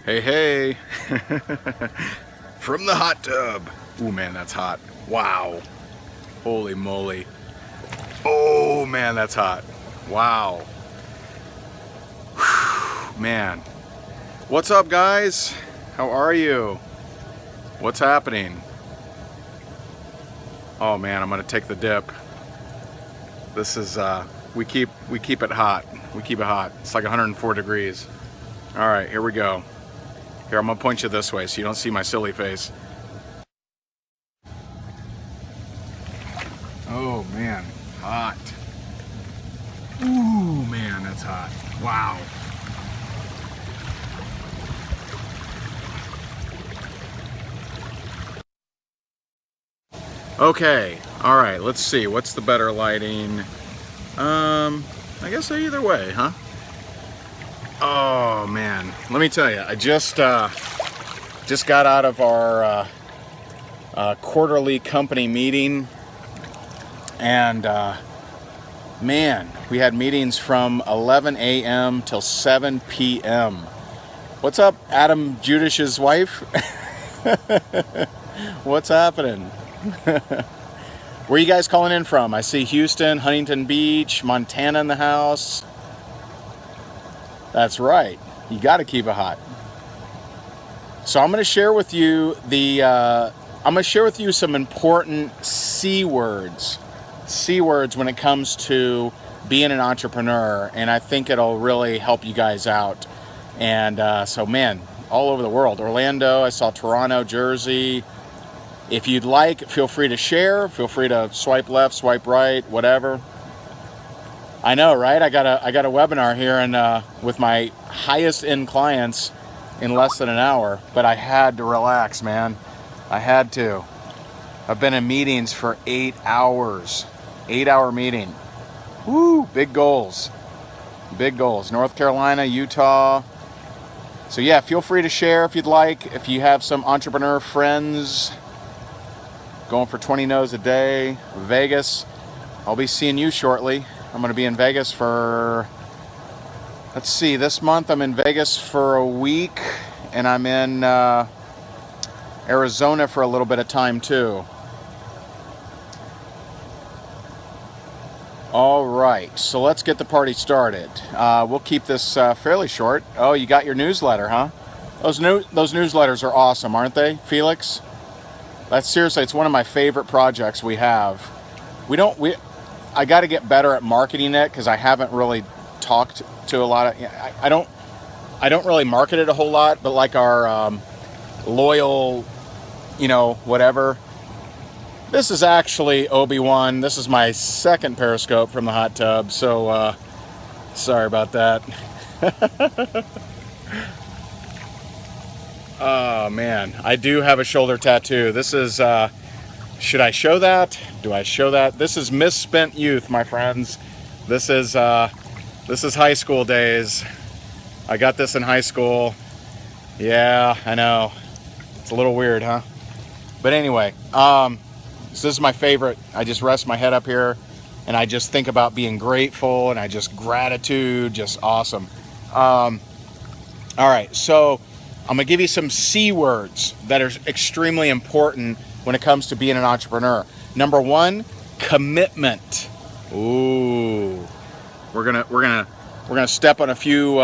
Hey, hey. From the hot tub. Ooh, man, that's hot. Wow. Holy moly. Oh, man, that's hot. Wow. Whew, man. What's up, guys? How are you? What's happening? Oh, man, I'm gonna take the dip. This is, we keep it hot. We keep it hot. It's like 104 degrees. All right, here we go. Here, I'm gonna point you this way so you don't see my silly face. Oh man, hot. Ooh, man, that's hot. Wow. Okay, all right, let's see. What's the better lighting? I guess either way, huh? Oh man, let me tell you, I just got out of our quarterly company meeting, and man, we had meetings from 11 a.m. till 7 p.m. What's up, Adam Judish's wife? What's happening? Where are you guys calling in from? I see Houston, Huntington Beach, Montana in the house. That's right. You got to keep it hot. So I'm going to share with you some important C words when it comes to being an entrepreneur, and I think it'll really help you guys out. And so, man, all over the world. Orlando, I saw Toronto, Jersey. If you'd like, feel free to share. Feel free to swipe left, swipe right, whatever. I know, right? I got a webinar here and with my highest end clients in less than an hour, but I had to relax, man. I had to. I've been in meetings for 8 hours. 8-hour meeting. Woo, big goals. Big goals. North Carolina, Utah. So yeah, feel free to share if you'd like. If you have some entrepreneur friends going for 20 no's a day, Vegas, I'll be seeing you shortly. I'm going to be in Vegas for, let's see, this month I'm in Vegas for a week, and I'm in Arizona for a little bit of time too. All right, so let's get the party started. We'll keep this fairly short. Oh, you got your newsletter, huh? Those newsletters are awesome, aren't they, Felix? That's seriously, it's one of my favorite projects we have. I got to get better at marketing it because I haven't really talked to a lot of. I don't really market it a whole lot, but like our loyal, whatever. This is actually Obi-Wan. This is my second Periscope from the hot tub, so sorry about that. Oh man, I do have a shoulder tattoo. This is. Should I show that? Do I show that? This is misspent youth, my friends. This is high school days. I got this in high school. Yeah, I know. It's a little weird, huh? But anyway, so this is my favorite. I just rest my head up here and I just think about being grateful, and I just gratitude, just awesome. All right, so I'm gonna give you some C words that are extremely important when it comes to being an entrepreneur. Number one, commitment. Ooh, we're gonna step on a few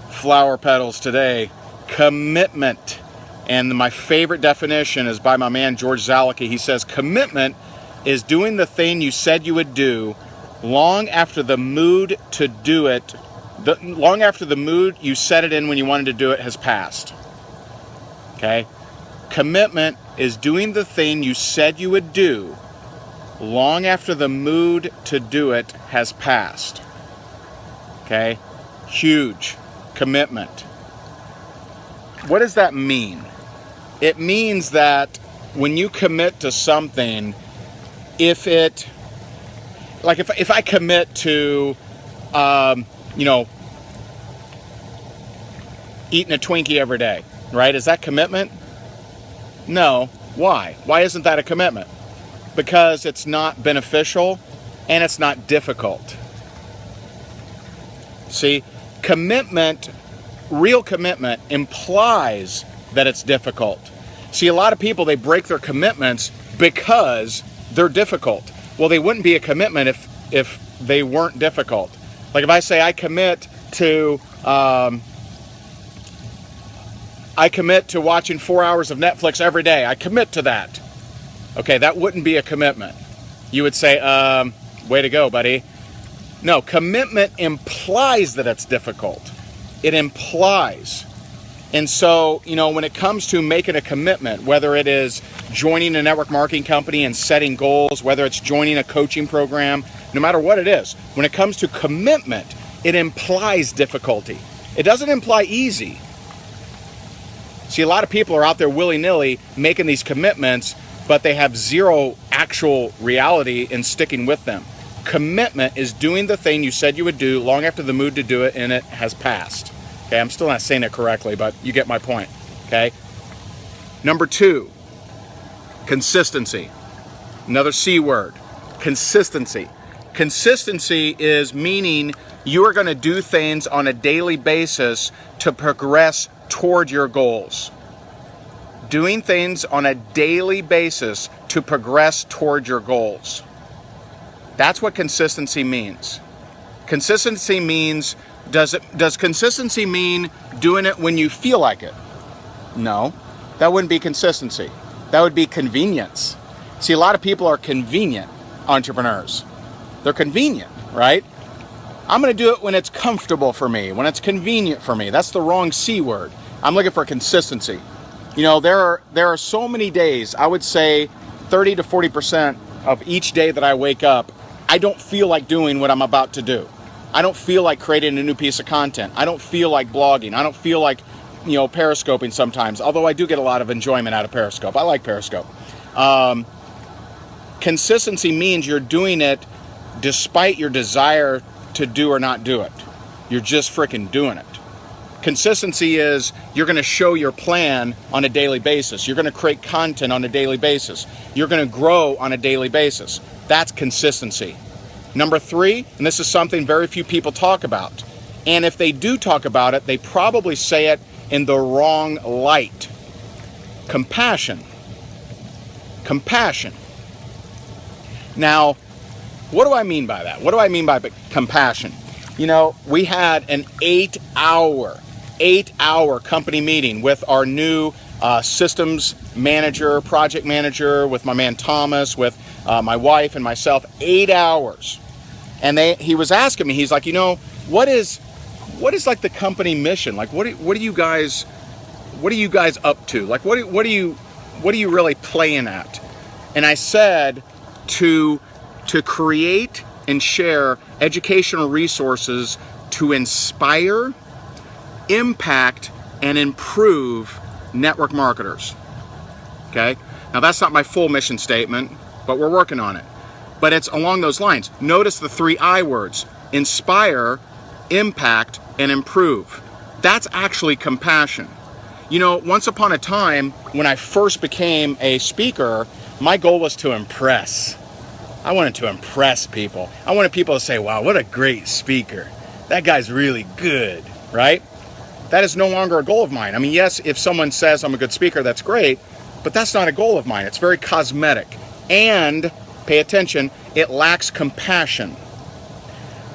flower petals today. Commitment, and my favorite definition is by my man George Zalicki. He says commitment is doing the thing you said you would do long after the mood to do it. Long after the mood you set it in when you wanted to do it has passed. Okay. Commitment is doing the thing you said you would do long after the mood to do it has passed. Okay? Huge. Commitment. What does that mean? It means that when you commit to something, if I commit to, eating a Twinkie every day, right? Is that commitment? No. Why? Why isn't that a commitment? Because it's not beneficial and it's not difficult. See, commitment real commitment implies that it's difficult. See, a lot of people, they break their commitments because they're difficult. Well, they wouldn't be a commitment if they weren't difficult. Like if I say I commit to watching 4 hours of Netflix every day. I commit to that. Okay, that wouldn't be a commitment. You would say, way to go, buddy. No, commitment implies that it's difficult. It implies. And so, when it comes to making a commitment, whether it is joining a network marketing company and setting goals, whether it's joining a coaching program, no matter what it is, when it comes to commitment, it implies difficulty. It doesn't imply easy. See, a lot of people are out there willy-nilly making these commitments, but they have zero actual reality in sticking with them. Commitment is doing the thing you said you would do long after the mood to do it and it has passed. Okay, I'm still not saying it correctly, but you get my point. Okay. Number 2, consistency. Another C word, consistency. Consistency is meaning you are going to do things on a daily basis to progress toward your goals. Doing things on a daily basis to progress toward your goals. That's what consistency means. Consistency means, does consistency mean doing it when you feel like it? No, that wouldn't be consistency. That would be convenience. See, a lot of people are convenient entrepreneurs. They're convenient, right? I'm going to do it when it's comfortable for me, when it's convenient for me. That's the wrong C word. I'm looking for consistency. There are so many days, I would say 30 to 40% of each day that I wake up, I don't feel like doing what I'm about to do. I don't feel like creating a new piece of content. I don't feel like blogging. I don't feel like, periscoping sometimes, although I do get a lot of enjoyment out of Periscope. I like Periscope. Consistency means you're doing it despite your desire to do or not do it. You're just freaking doing it. Consistency is you're going to show your plan on a daily basis. You're going to create content on a daily basis. You're going to grow on a daily basis. That's consistency. Number 3, and this is something very few people talk about. And if they do talk about it, they probably say it in the wrong light. Compassion. Compassion. Now, what do I mean by that? What do I mean by compassion? We had an 8-hour company meeting with our new systems manager, project manager, with my man Thomas, with my wife and myself. 8 hours. And he was asking me, he's like, what is like the company mission? Like, what are you guys up to? Like, what are you really playing at? And I said to create and share educational resources to inspire, impact, and improve network marketers. Okay? Now that's not my full mission statement, but we're working on it. But it's along those lines. Notice the 3 I words: inspire, impact, and improve. That's actually compassion. Once upon a time, when I first became a speaker, my goal was to impress. I wanted to impress people. I wanted people to say, wow, what a great speaker. That guy's really good, right? That is no longer a goal of mine. I mean, yes, if someone says I'm a good speaker, that's great, but that's not a goal of mine. It's very cosmetic. And, pay attention, it lacks compassion.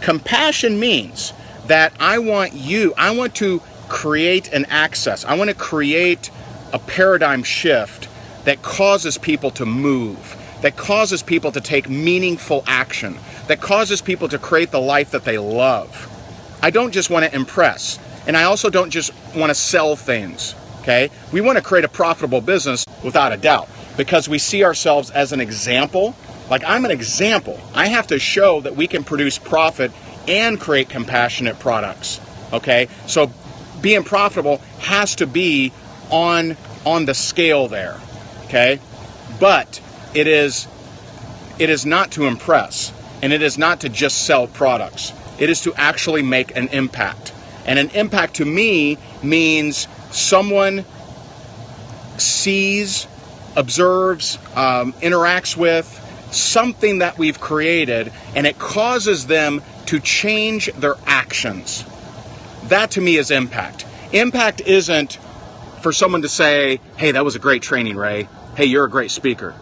Compassion means that I want to create an access. I want to create a paradigm shift that causes people to move, that causes people to take meaningful action, that causes people to create the life that they love. I don't just want to impress, and I also don't just want to sell things, okay? We want to create a profitable business without a doubt, because we see ourselves as an example. Like, I'm an example. I have to show that we can produce profit and create compassionate products, okay? So being profitable has to be on the scale there, okay? But it is not to impress, and it is not to just sell products. It is to actually make an impact. And an impact to me means someone sees, observes, interacts with something that we've created, and it causes them to change their actions. That to me is impact. Impact isn't for someone to say, hey, that was a great training, Ray. Hey, you're a great speaker.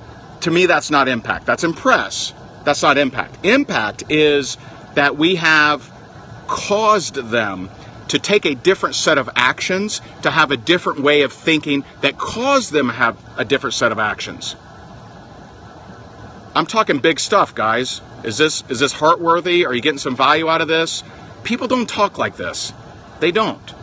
To me, that's not impact. That's impress. That's not impact. Impact is that we have caused them to take a different set of actions, to have a different way of thinking that caused them to have a different set of actions. I'm talking big stuff, guys. Is this heartworthy? Are you getting some value out of this? People don't talk like this. They don't.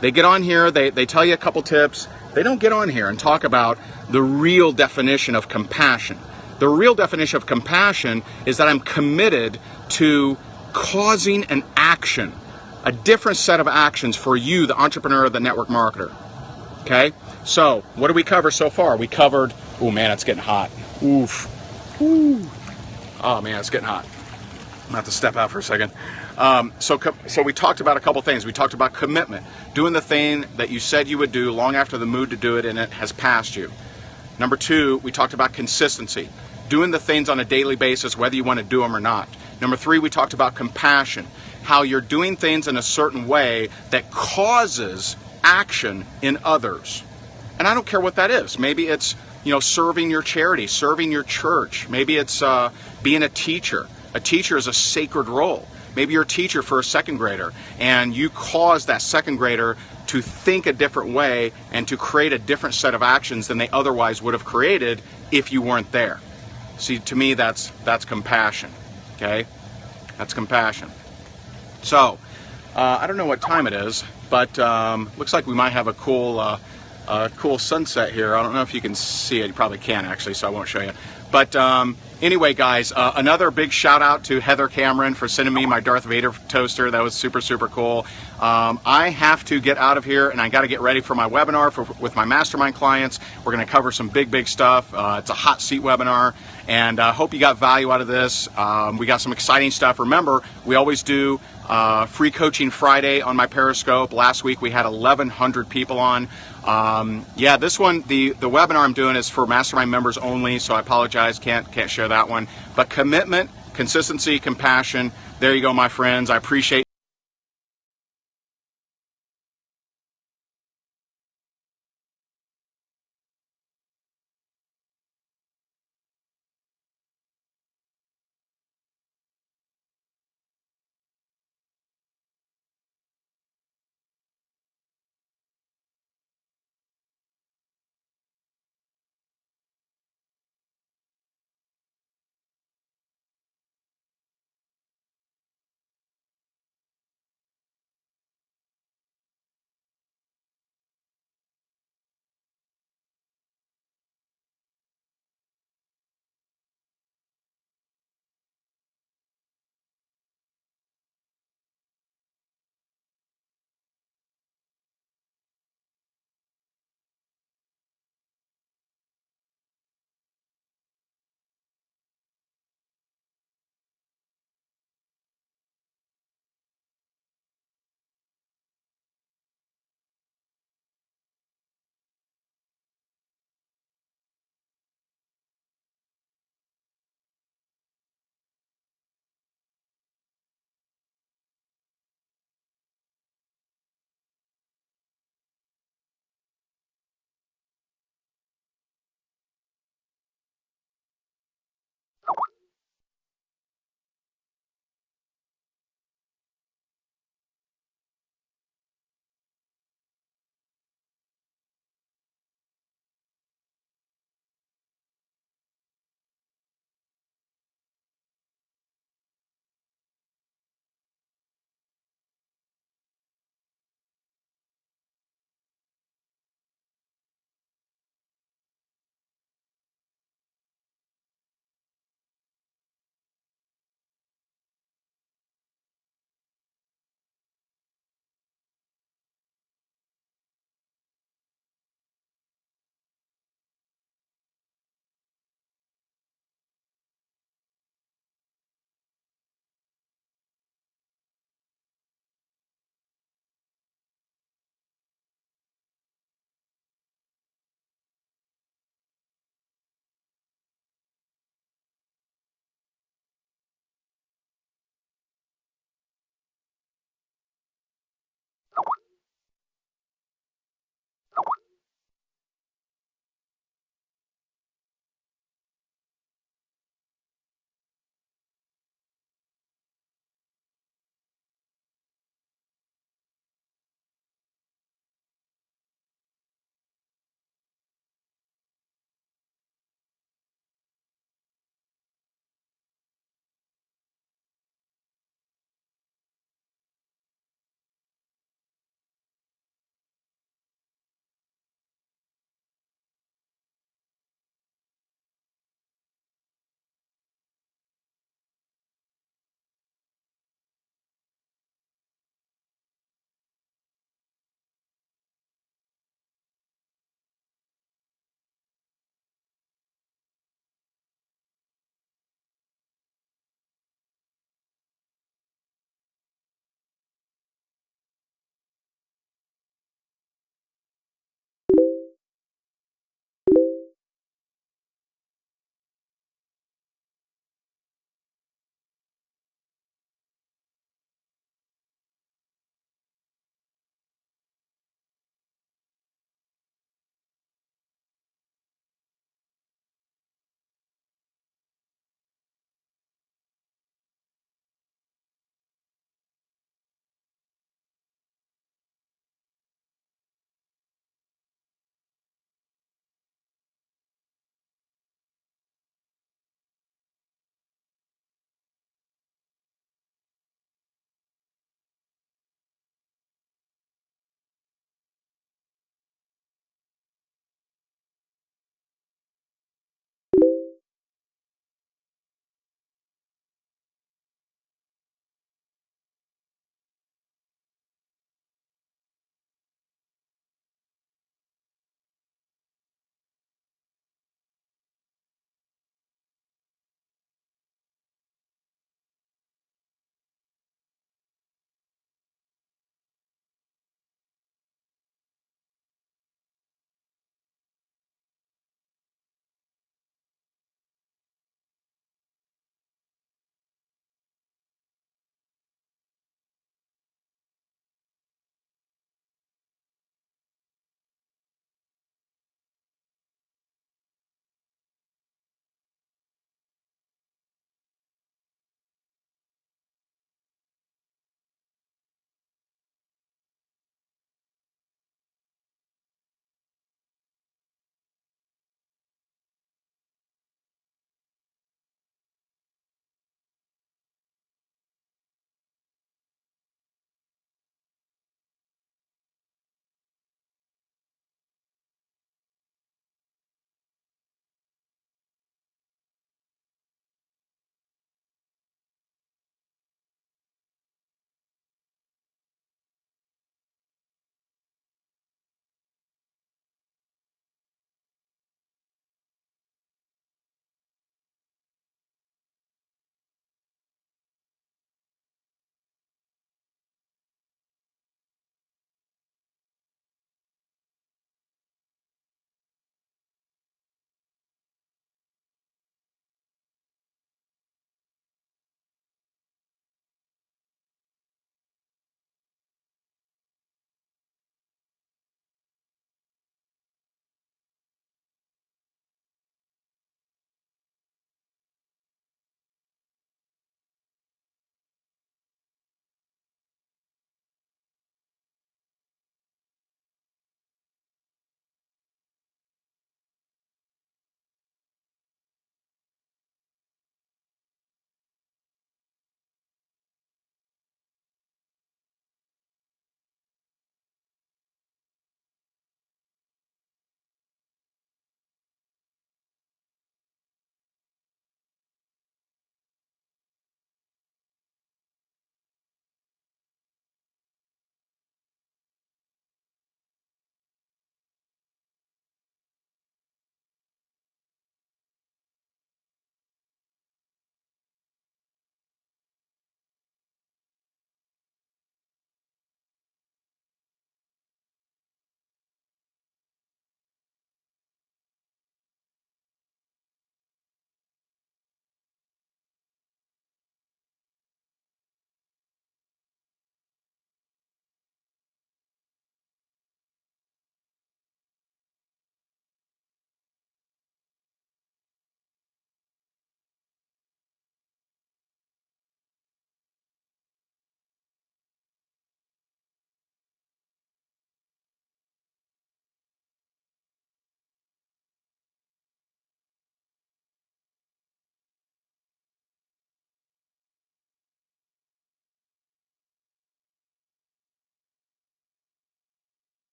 They get on here, they tell you a couple tips. They don't get on here and talk about the real definition of compassion. The real definition of compassion is that I'm committed to causing an action, a different set of actions for you, the entrepreneur, the network marketer. Okay? So, what did we cover so far? We covered, oh man, it's getting hot. Oof. Ooh. Oh man, it's getting hot. I'm gonna have to step out for a second. So we talked about a couple things. We talked about commitment, doing the thing that you said you would do long after the mood to do it and it has passed you. Number two, we talked about consistency, doing the things on a daily basis, whether you want to do them or not. Number three, we talked about compassion, how you're doing things in a certain way that causes action in others. And I don't care what that is. Maybe it's, serving your charity, serving your church. Maybe it's being a teacher. A teacher is a sacred role. Maybe you're a teacher for a second grader and you cause that second grader to think a different way and to create a different set of actions than they otherwise would have created if you weren't there. See, to me, that's compassion. Okay? That's compassion. So, I don't know what time it is, but looks like we might have a cool sunset here. I don't know if you can see it. You probably can, actually, so I won't show you. But anyway, guys, another big shout out to Heather Cameron for sending me my Darth Vader toaster. That was super, super cool. I have to get out of here and I got to get ready for my webinar with my mastermind clients. We're going to cover some big stuff. It's a hot seat webinar, and I hope you got value out of this. We got some exciting stuff. Remember, we always do free coaching Friday on my Periscope. Last week we had 1,100 people on. Yeah, this one, the webinar I'm doing is for mastermind members only, so I apologize, can't share that one. But commitment, consistency, compassion, there you go, my friends. I appreciate